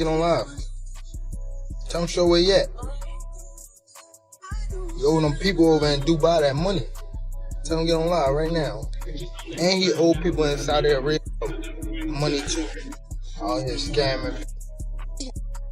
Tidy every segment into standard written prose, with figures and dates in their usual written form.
get on live. Tell him show where he at. You owe them people over in Dubai that money. Tell him get on live right now. And he owe people in Saudi Arabia money too. All his scamming.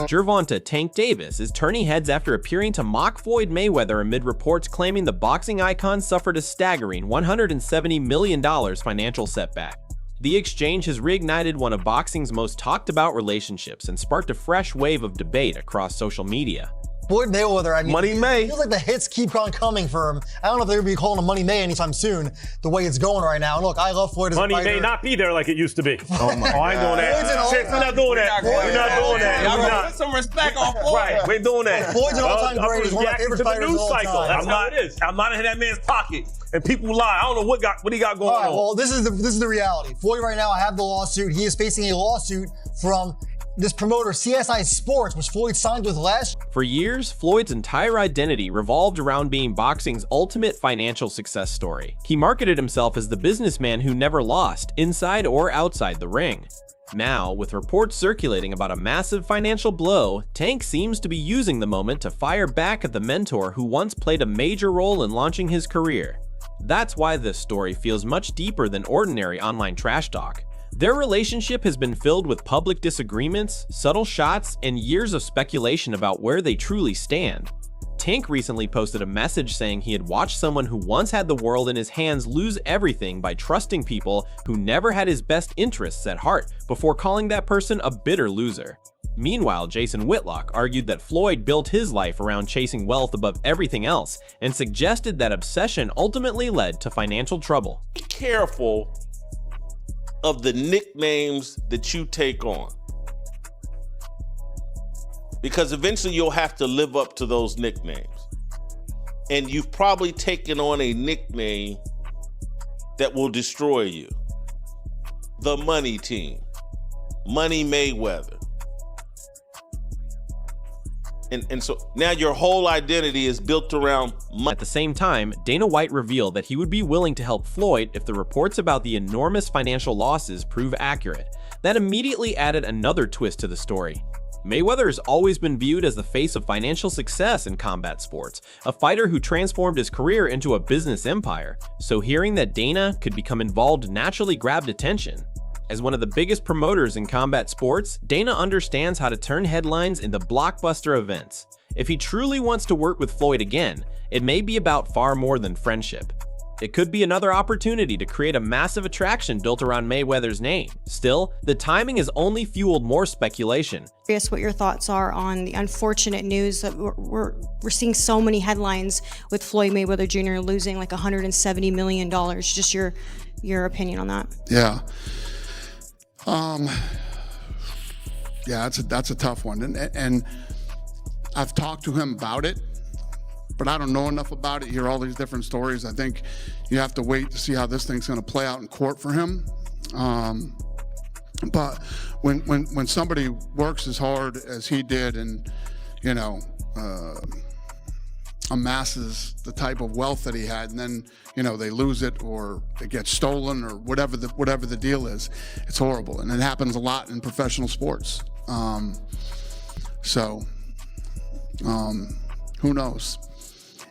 Gervonta "Tank" Davis is turning heads after appearing to mock Floyd Mayweather amid reports claiming the boxing icon suffered a staggering $170 million financial setback. The exchange has reignited one of boxing's most talked about relationships and sparked a fresh wave of debate across social media. Floyd Mayweather, I mean, Money May. Feels like the hits keep on coming for him. I don't know if they're going to be calling him Money May anytime soon, the way it's going right now. And look, I love Floyd as a fighter. Money may not be there like it used to be. Oh, my I ain't doing that. Shit, we're not doing that. We're not doing that. Y'all We're gonna not. put some respect on Floyd. Right, we're doing that. Floyd's an all-time great. He's one of my Reacting favorite to the fighters news of all cycle. time. That's how it is. I'm not in that man's pocket, and people lie. I don't know what he got going All right, on. well, this is the reality. Floyd right now, I have the lawsuit. He is facing a lawsuit from this promoter, CSI Sports, which Floyd signed with last. For years, Floyd's entire identity revolved around being boxing's ultimate financial success story. He marketed himself as the businessman who never lost, inside or outside the ring. Now, with reports circulating about a massive financial blow, Tank seems to be using the moment to fire back at the mentor who once played a major role in launching his career. That's why this story feels much deeper than ordinary online trash talk. Their relationship has been filled with public disagreements, subtle shots, and years of speculation about where they truly stand. Tank recently posted a message saying he had watched someone who once had the world in his hands lose everything by trusting people who never had his best interests at heart, before calling that person a bitter loser. Meanwhile, Jason Whitlock argued that Floyd built his life around chasing wealth above everything else, and suggested that obsession ultimately led to financial trouble. Be careful of the nicknames that you take on, because eventually you'll have to live up to those nicknames. And you've probably taken on a nickname that will destroy you. The Money Team, Money Mayweather. And so now your whole identity is built around money. At the same time, Dana White revealed that he would be willing to help Floyd if the reports about the enormous financial losses prove accurate. That immediately added another twist to the story. Mayweather has always been viewed as the face of financial success in combat sports, a fighter who transformed his career into a business empire. So hearing that Dana could become involved naturally grabbed attention. As one of the biggest promoters in combat sports, Dana understands how to turn headlines into blockbuster events. If he truly wants to work with Floyd again, it may be about far more than friendship. It could be another opportunity to create a massive attraction built around Mayweather's name. Still, the timing has only fueled more speculation. Curious what your thoughts are on the unfortunate news that we're seeing so many headlines with Floyd Mayweather Jr. losing like $170 million. Just your opinion on that. Yeah. Yeah, that's a tough one, and I've talked to him about it, but I don't know enough about it. Hear all these different stories. I think you have to wait to see how this thing's going to play out in court for him. But when somebody works as hard as he did, and amasses the type of wealth that he had, and then they lose it or it gets stolen or whatever the deal is, it's horrible, and it happens a lot in professional sports. Who knows?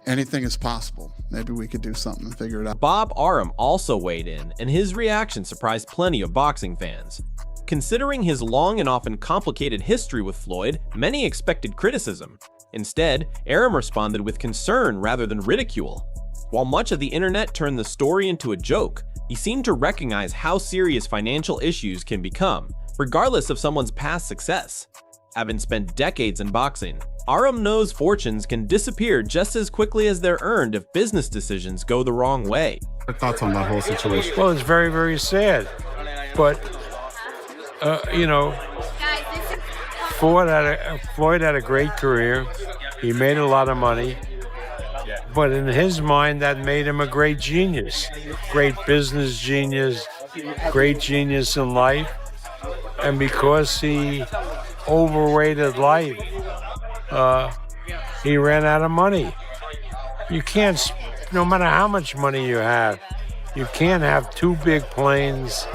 Anything is possible. Maybe we could do something and figure it out. Bob Arum also weighed in, and his reaction surprised plenty of boxing fans. Considering his long and often complicated history with Floyd, many expected criticism. Instead, Arum responded with concern rather than ridicule. While much of the internet turned the story into a joke, he seemed to recognize how serious financial issues can become, regardless of someone's past success. Having spent decades in boxing, Arum knows fortunes can disappear just as quickly as they're earned if business decisions go the wrong way. Your thoughts on that whole situation? Well, it's very, very sad. But, Floyd had a great career. He made a lot of money. But in his mind, that made him a great genius. Great business genius, great genius in life. And because he overrated life, he ran out of money. You can't, no matter how much money you have, you can't have 2 big planes,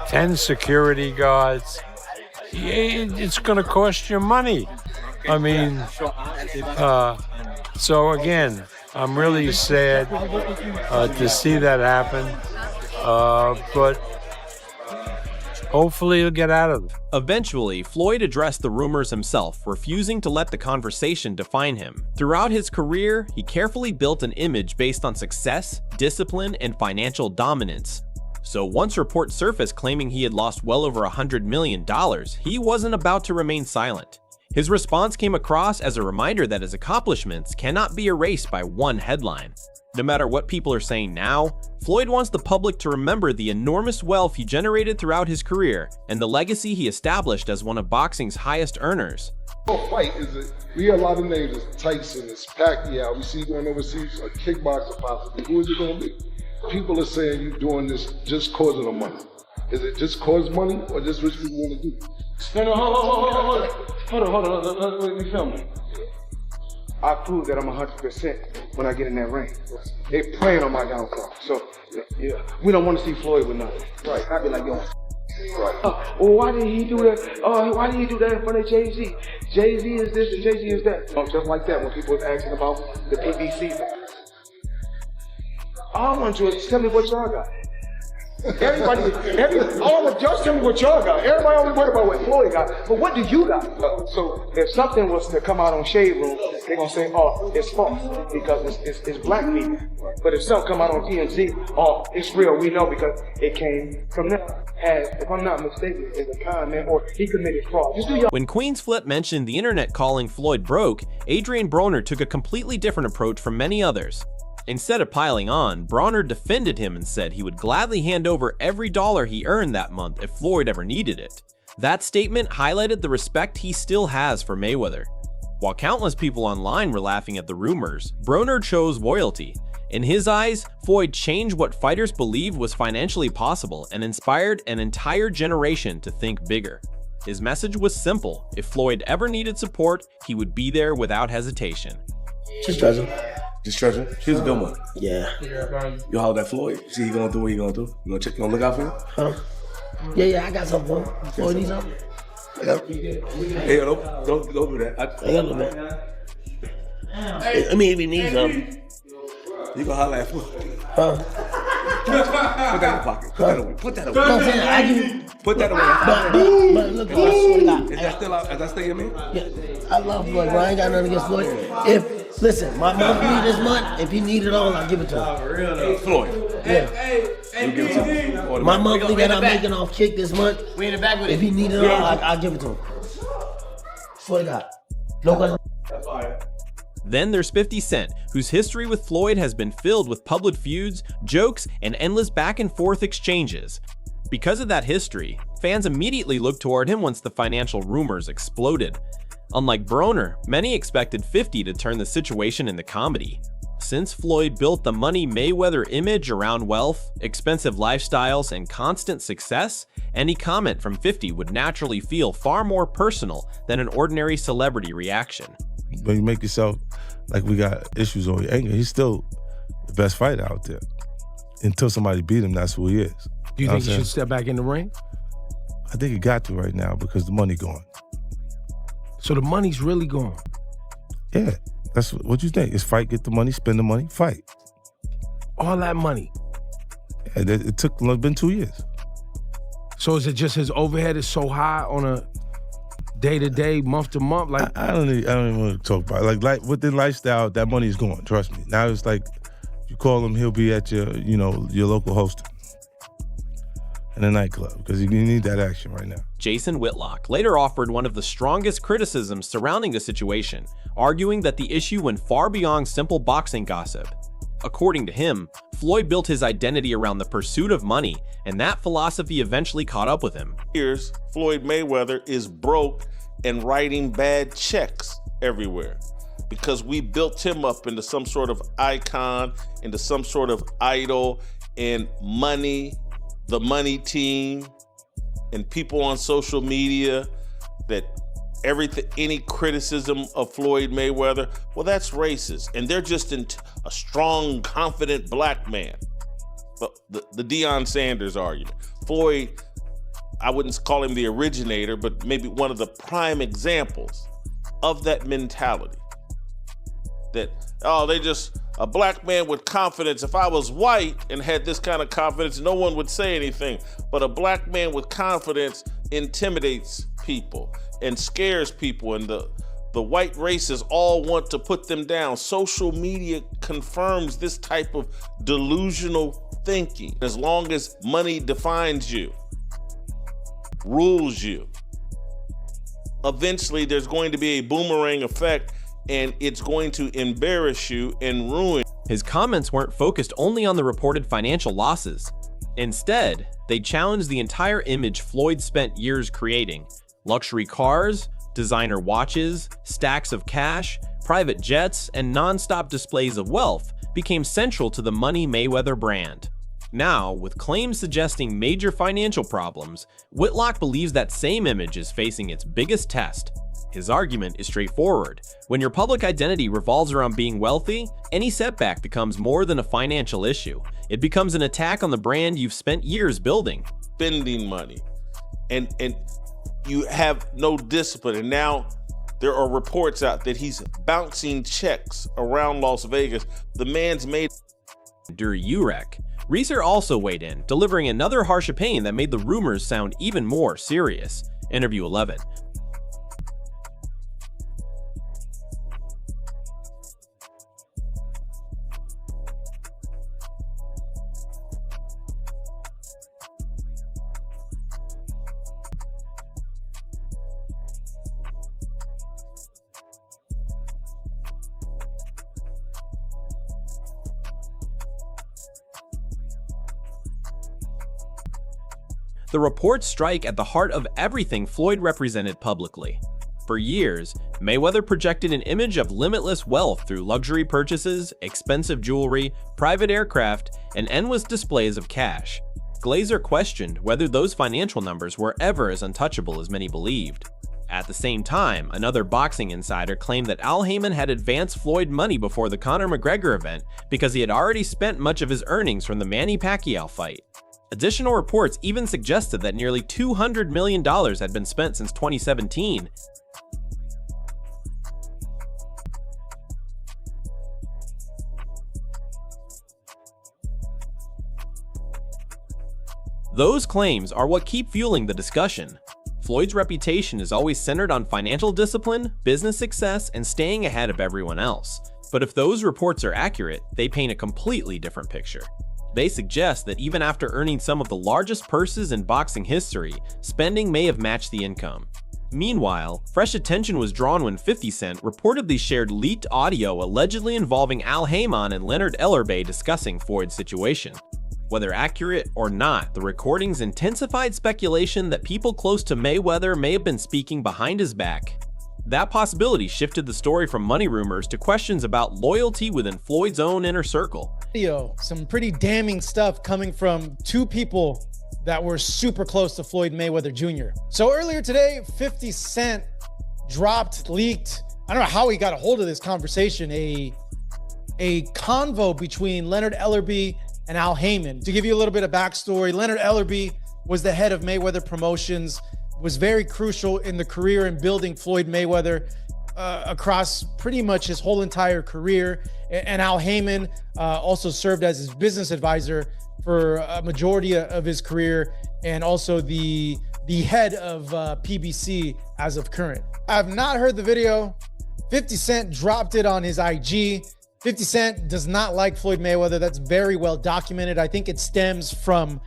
10 security guards, it's going to cost you money. I mean, so again, I'm really sad to see that happen, but hopefully he'll get out of it. Eventually, Floyd addressed the rumors himself, refusing to let the conversation define him. Throughout his career, he carefully built an image based on success, discipline, and financial dominance. So once reports surfaced claiming he had lost well over $100 million, he wasn't about to remain silent. His response came across as a reminder that his accomplishments cannot be erased by one headline. No matter what people are saying now, Floyd wants the public to remember the enormous wealth he generated throughout his career and the legacy he established as one of boxing's highest earners. Fight is it? We hear a lot of names. It's Tyson, it's Pacquiao. We see going overseas, a kickboxer possibly. Who is it going to be? People are saying you're doing this just cause of the money. Is it just cause money or just what you want to do? No, hold on. Let me film it. I prove that I'm 100% when I get in that ring. They playing on my downfall. So, yeah, we don't want to see Floyd with nothing. Right. I be like, yo. Right. Well, why did he do that? Why did he do that in front of Jay-Z? Jay-Z is this and Jay-Z is that. Just like that when people was asking about the PBC. All I want you is tell me what y'all got. Just tell me what y'all got. Everybody only worried about what Floyd got, but what do you got? So if something was to come out on Shade Room, they're gonna say, oh, it's false because it's black people. But if something come out on TMZ, oh, it's real. We know because it came from them. If I'm not mistaken, is a con man or he committed fraud. When Queen's Flip mentioned the internet calling Floyd broke, Adrien Broner took a completely different approach from many others. Instead of piling on, Broner defended him and said he would gladly hand over every dollar he earned that month if Floyd ever needed it. That statement highlighted the respect he still has for Mayweather. While countless people online were laughing at the rumors, Broner chose loyalty. In his eyes, Floyd changed what fighters believed was financially possible and inspired an entire generation to think bigger. His message was simple: if Floyd ever needed support, he would be there without hesitation. Just trust him. Just trust him. She's a good one. Yeah. You holler at Floyd. See he gonna do what he gonna do. You gonna look out for him? Yeah, I got something for him. Floyd needs something. Hey, don't do that. I got a little bit. I mean, if he needs something. You gonna holler at Floyd? Put that in your pocket. Put that away. Put that away. But look, I swear to God. Is that still your man? Yeah, I love Floyd, bro. I ain't got nothing against Floyd. Listen, my monthly this month, if he need it all, I'll give it to him. Floyd. Yeah. You give it to him. My monthly that I'm making off kick this month, if he need it all, I'll give it to him. Swear to God. No question. Then there's 50 Cent, whose history with Floyd has been filled with public feuds, jokes, and endless back and forth exchanges. Because of that history, fans immediately looked toward him once the financial rumors exploded. Unlike Broner, many expected 50 to turn the situation into comedy. Since Floyd built the Money Mayweather image around wealth, expensive lifestyles, and constant success, any comment from 50 would naturally feel far more personal than an ordinary celebrity reaction. When you make yourself like we got issues over anger, he's still the best fighter out there. Until somebody beat him, that's who he is. Do you think he should step back in the ring? I think he got to right now because the money gone. So the money's really gone? Yeah, that's what you think. It's fight, get the money, spend the money, fight. All that money? Yeah, it's been 2 years. So is it just his overhead is so high on a day-to-day, month-to-month? Like I don't even want to talk about it. Like with the lifestyle, that money is gone, trust me. Now it's like, you call him, he'll be at your local host in a nightclub because you need that action right now. Jason Whitlock later offered one of the strongest criticisms surrounding the situation, arguing that the issue went far beyond simple boxing gossip. According to him, Floyd built his identity around the pursuit of money, and that philosophy eventually caught up with him. Here's Floyd Mayweather is broke and writing bad checks everywhere because we built him up into some sort of icon, into some sort of idol, and money, the money team, and people on social media that any criticism of Floyd Mayweather, well, that's racist. And they're just a strong, confident black man. The Deion Sanders argument. Floyd I wouldn't call him the originator, but maybe one of the prime examples of that mentality. That, oh, they just, a black man with confidence. If I was white and had this kind of confidence, no one would say anything. But a black man with confidence intimidates people and scares people, and the white races all want to put them down. Social media confirms this type of delusional thinking. As long as money defines you, rules you, eventually there's going to be a boomerang effect, and it's going to embarrass you and ruin. His comments weren't focused only on the reported financial losses. Instead, they challenged the entire image Floyd spent years creating. Luxury cars, designer watches, stacks of cash, private jets, and non-stop displays of wealth became central to the Money Mayweather brand. Now, with claims suggesting major financial problems, Whitlock believes that same image is facing its biggest test. His argument is straightforward. When your public identity revolves around being wealthy, any setback becomes more than a financial issue. It becomes an attack on the brand you've spent years building. Spending money, and you have no discipline, and now there are reports out that he's bouncing checks around Las Vegas. The man's made Urek. Reeser also weighed in, delivering another harsh opinion that made the rumors sound even more serious. Interview 11. The reports strike at the heart of everything Floyd represented publicly. For years, Mayweather projected an image of limitless wealth through luxury purchases, expensive jewelry, private aircraft, and endless displays of cash. Glazer questioned whether those financial numbers were ever as untouchable as many believed. At the same time, another boxing insider claimed that Al Haymon had advanced Floyd money before the Conor McGregor event because he had already spent much of his earnings from the Manny Pacquiao fight. Additional reports even suggested that nearly $200 million had been spent since 2017. Those claims are what keep fueling the discussion. Floyd's reputation is always centered on financial discipline, business success, and staying ahead of everyone else. But if those reports are accurate, they paint a completely different picture. They suggest that even after earning some of the largest purses in boxing history, spending may have matched the income. Meanwhile, fresh attention was drawn when 50 Cent reportedly shared leaked audio allegedly involving Al Haymon and Leonard Ellerbay discussing Floyd's situation. Whether accurate or not, the recordings intensified speculation that people close to Mayweather may have been speaking behind his back. That possibility shifted the story from money rumors to questions about loyalty within Floyd's own inner circle. Some pretty damning stuff coming from two people that were super close to Floyd Mayweather Jr. So earlier today, 50 Cent leaked, I don't know how he got a hold of this conversation, a convo between Leonard Ellerbay and Al Haymon. To give you a little bit of backstory, Leonard Ellerbay was the head of Mayweather Promotions, was very crucial in the career and building Floyd Mayweather across pretty much his whole entire career. And Al Haymon also served as his business advisor for a majority of his career, and also the head of PBC as of current. I have not heard the video. 50 Cent dropped it on his IG. 50 Cent does not like Floyd Mayweather. That's very well documented. I think it stems from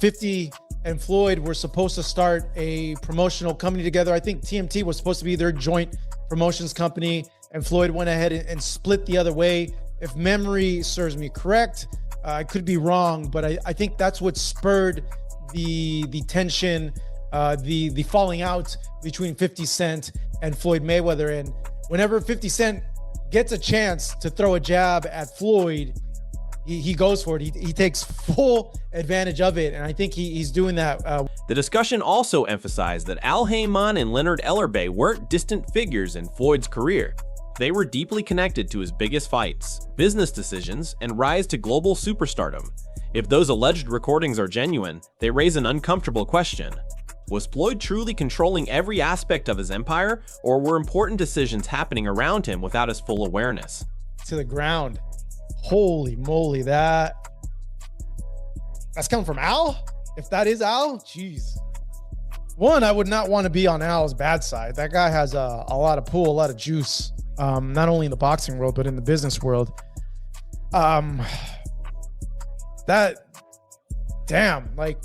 50 and Floyd were supposed to start a promotional company together. I think TMT was supposed to be their joint promotions company, and Floyd went ahead and split the other way. If memory serves me correct, I could be wrong, but I think that's what spurred the tension, the falling out between 50 Cent and Floyd Mayweather. And whenever 50 Cent gets a chance to throw a jab at Floyd, he goes for it. He takes full advantage of it, and I think he's doing that. The discussion also emphasized that Al Haymon and Leonard Ellerbay weren't distant figures in Floyd's career. They were deeply connected to his biggest fights, business decisions, and rise to global superstardom. If those alleged recordings are genuine, they raise an uncomfortable question. Was Floyd truly controlling every aspect of his empire, or were important decisions happening around him without his full awareness? To the ground. Holy moly, that's coming from Al? If that is Al, jeez. One, I would not want to be on Al's bad side. That guy has a lot of pull, a lot of juice, not only in the boxing world, but in the business world. Damn, like,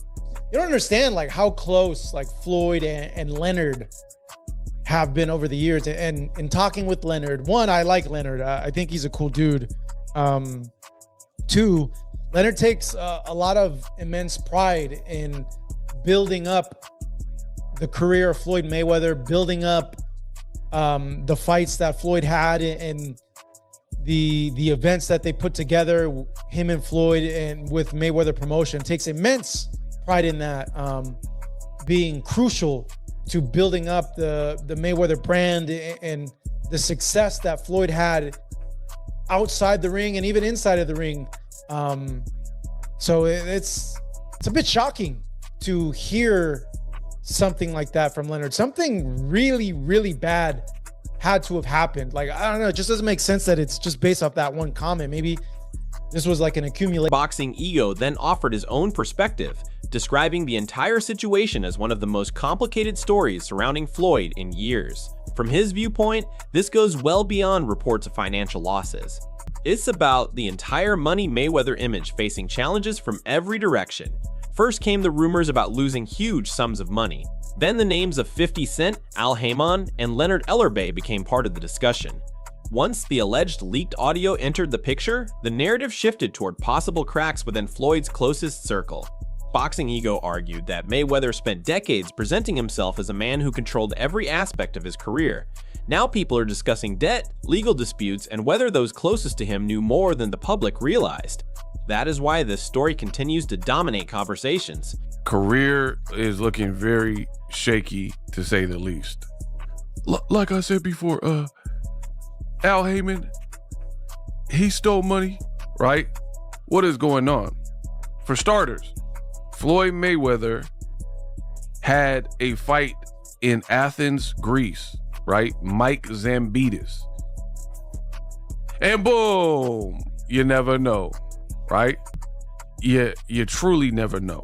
you don't understand like how close like Floyd and Leonard have been over the years. And in talking with Leonard, one, I like Leonard. I think he's a cool dude. Two, Leonard takes a lot of immense pride in building up the career of Floyd Mayweather, building up the fights that Floyd had and the events that they put together, him and Floyd and with Mayweather Promotion. Takes immense pride in that, being crucial to building up the Mayweather brand and the success that Floyd had outside the ring and even inside of the ring. So it's a bit shocking to hear something like that from Leonard. Something really, really bad had to have happened. Like, I don't know, it just doesn't make sense that it's just based off that one comment. Maybe this was like an accumulation. Boxing Ego then offered his own perspective, describing the entire situation as one of the most complicated stories surrounding Floyd in years. From his viewpoint, this goes well beyond reports of financial losses. It's about the entire Money Mayweather image facing challenges from every direction. First came the rumors about losing huge sums of money. Then the names of 50 Cent, Al Haymon, and Leonard Ellerbay became part of the discussion. Once the alleged leaked audio entered the picture, the narrative shifted toward possible cracks within Floyd's closest circle. Boxing Ego argued that Mayweather spent decades presenting himself as a man who controlled every aspect of his career. Now people are discussing debt, legal disputes, and whether those closest to him knew more than the public realized. That is why this story continues to dominate conversations. Career is looking very shaky, to say the least. Like I said before, Al Haymon, he stole money, right? What is going on? For starters, Floyd Mayweather had a fight in Athens, Greece, right? Mike Zambidis. And boom, you never know, right? You truly never know.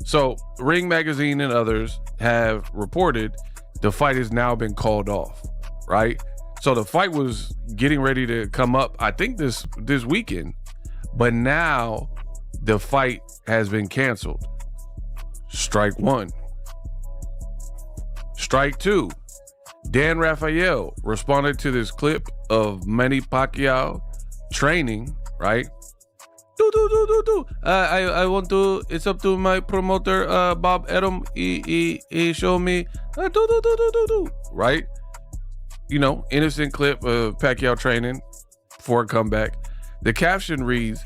So Ring Magazine and others have reported the fight has now been called off, right? So the fight was getting ready to come up, I think this weekend, but now the fight has been canceled. Strike one. Strike two. Dan Rafael responded to this clip of Manny Pacquiao training, right? I want to, it's up to my promoter, Bob Adam. He showed me, right? You know, innocent clip of Pacquiao training for a comeback. The caption reads,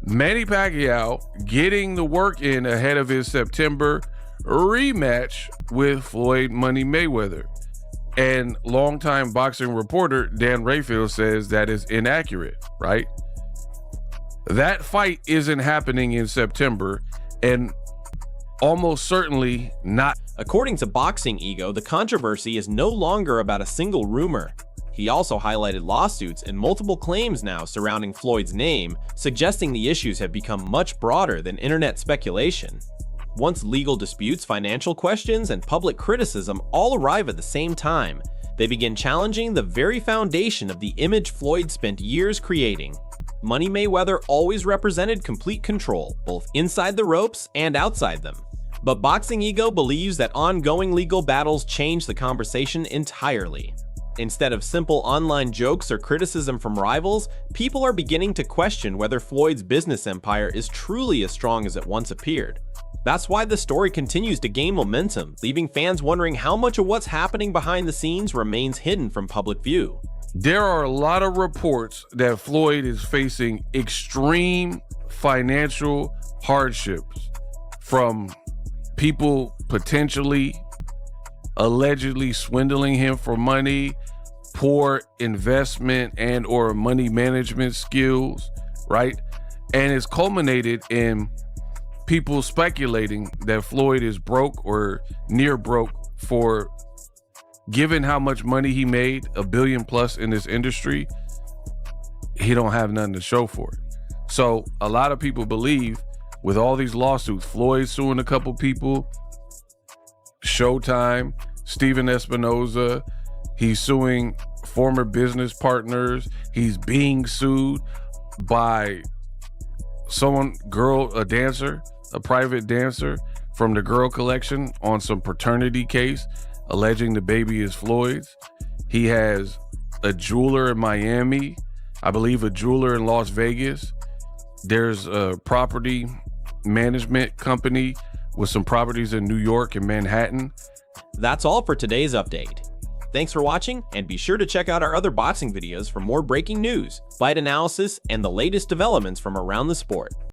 Manny Pacquiao getting the work in ahead of his September rematch with Floyd Money Mayweather. And longtime boxing reporter Dan Rayfield says that is inaccurate, right? That fight isn't happening in September and almost certainly not. According to Boxing Ego, the controversy is no longer about a single rumor. He also highlighted lawsuits and multiple claims now surrounding Floyd's name, suggesting the issues have become much broader than internet speculation. Once legal disputes, financial questions, and public criticism all arrive at the same time, they begin challenging the very foundation of the image Floyd spent years creating. Money Mayweather always represented complete control, both inside the ropes and outside them. But Boxing Ego believes that ongoing legal battles change the conversation entirely. Instead of simple online jokes or criticism from rivals, people are beginning to question whether Floyd's business empire is truly as strong as it once appeared. That's why the story continues to gain momentum, leaving fans wondering how much of what's happening behind the scenes remains hidden from public view. There are a lot of reports that Floyd is facing extreme financial hardships from people potentially, allegedly swindling him for money, poor investment and or money management skills, right? And it's culminated in people speculating that Floyd is broke or near broke for, given how much money he made, $1 billion plus in this industry, he don't have nothing to show for it. So a lot of people believe with all these lawsuits, Floyd suing a couple people, Showtime, Steven Espinoza, he's suing former business partners, he's being sued by a dancer, a private dancer from the Girl Collection on some paternity case, alleging the baby is Floyd's. He has a jeweler in Miami, I believe a jeweler in Las Vegas. There's a property management company with some properties in New York and Manhattan. That's all for today's update. Thanks for watching, and be sure to check out our other boxing videos for more breaking news, fight analysis, and the latest developments from around the sport.